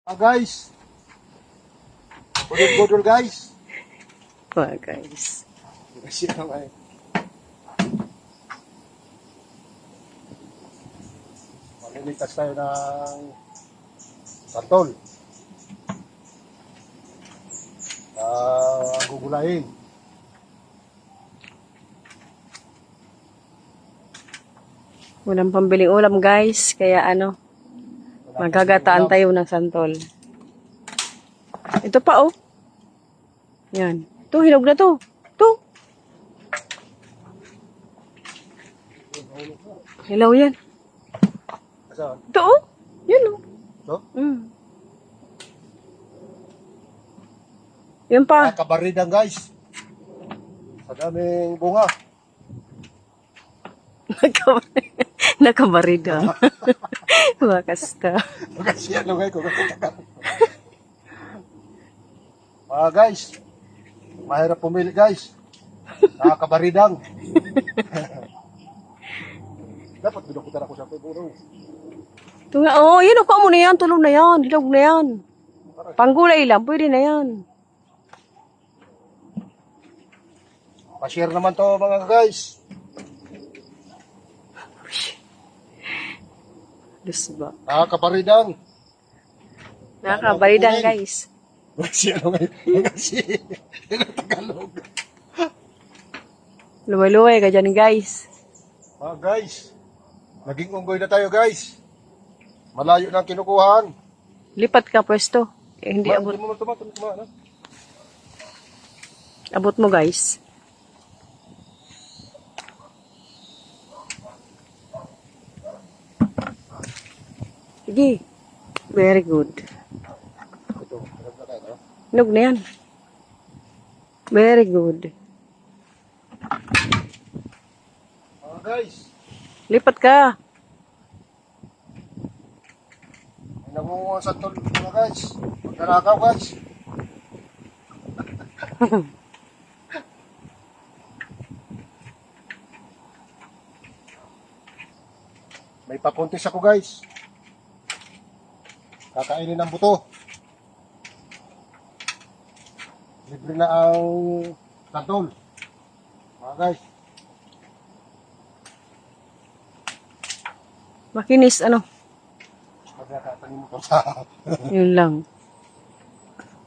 Guys, budol-budol guys. Guys. Kasi naman. Malilitas tayo ng santol. Gugulain. Walang pambiling ulam guys, kaya magagataan tayo ng santol. Ito pa oh. Yan. Ito, hinog na to. Ito. Hilaw yan. Saan? Ito oh. Yan oh. Ito? Yan pa. Kabaridan guys. Sa daming bunga. Nakabarida. Wakas ka. Kasi ano guys, guys, mahirap pumili guys. Nakakabaridang. Dapat binukutan ako sa pagburong. Ito nga, yan ako mo na yan. Tulog na yan. Hilog na yan. Panggulay lang, pwede na yan. Pa-share naman to mga guys. Diba? Nakakabaridang. Nakakabalidan guys. Kasi ano ngayon? Kasi Tagalog. Luway-luway ka dyan guys. Guys, naging unggoy na tayo guys. Malayo na ang kinukuhaan. Lipat ka pwesto. Hindi abot. Hindi mo tumatama. Abot mo guys. Sige. Very good. Ito, hirap na tayo, no? Hinog na yan. Very good. Guys, Lipat ka. may nangunguha sa tol mga guys. Magkalakaw guys. May papuntis ako guys. Kakainin ng buto. Libre na ang santol. Mga guys. Makinis Magkakatanim mo to sa... Yun lang.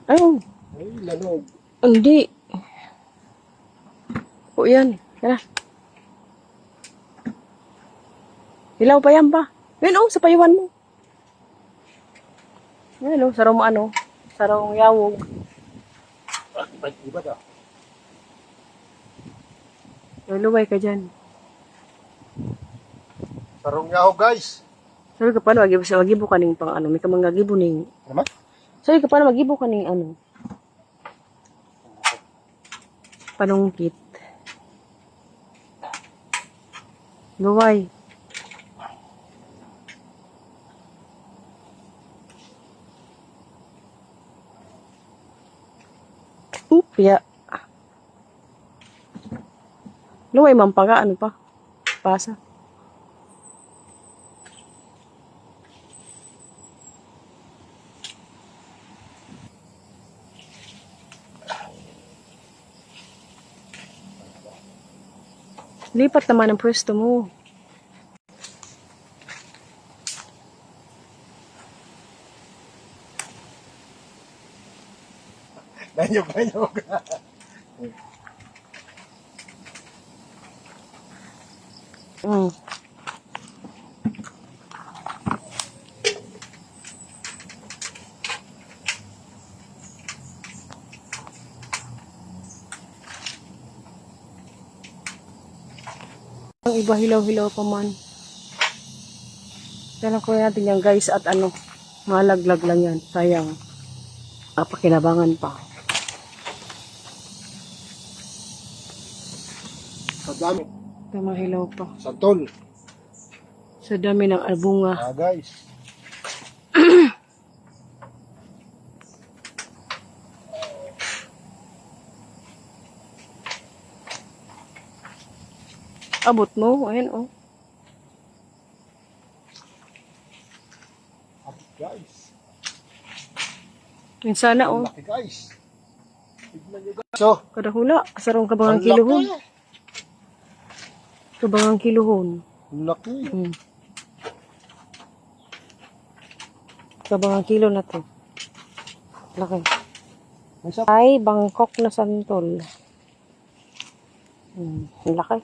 Ayun. Ay, lanog. Hindi. O yan. Kaya. Hilaw pa yan pa. Yun oh, sa payuan mo. Yan oh, sarong sarong yawog. Iba ta. Luluway ka dyan. Sarong yaho guys. Sabi ka paano, magibo ka ning pang may kamang gagibo ning. Naman? Sabi ka paano, magibo ka ning panungkit. Luway. Ya. Luway mampaga, pa? Pasa. Lipat naman ang pwesto mo. Nanyog. Ang iba hilaw-hilaw pa man. Kailan ko natin yan guys at malaglag lang yan. Sayang. Pakinabangan pa. Sa dami. Ito mahilaw pa. Santol. Sa dami ng albunga. Guys. Abot mo. Ayan oh. Guys. Yun sana Ang oh. laki guys. Tignan nyo guys. So, Kada hula. Kasarong kabangang ang kilohon. laki. Kabangang kilohon. Ang laki. Hmm. Kabangang kilo na to. Laki. May isa. Ay, Bangkok na santol. Ang laki.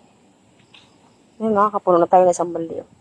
Ngayon, nakakapuno na tayo ng isang balde. Oh.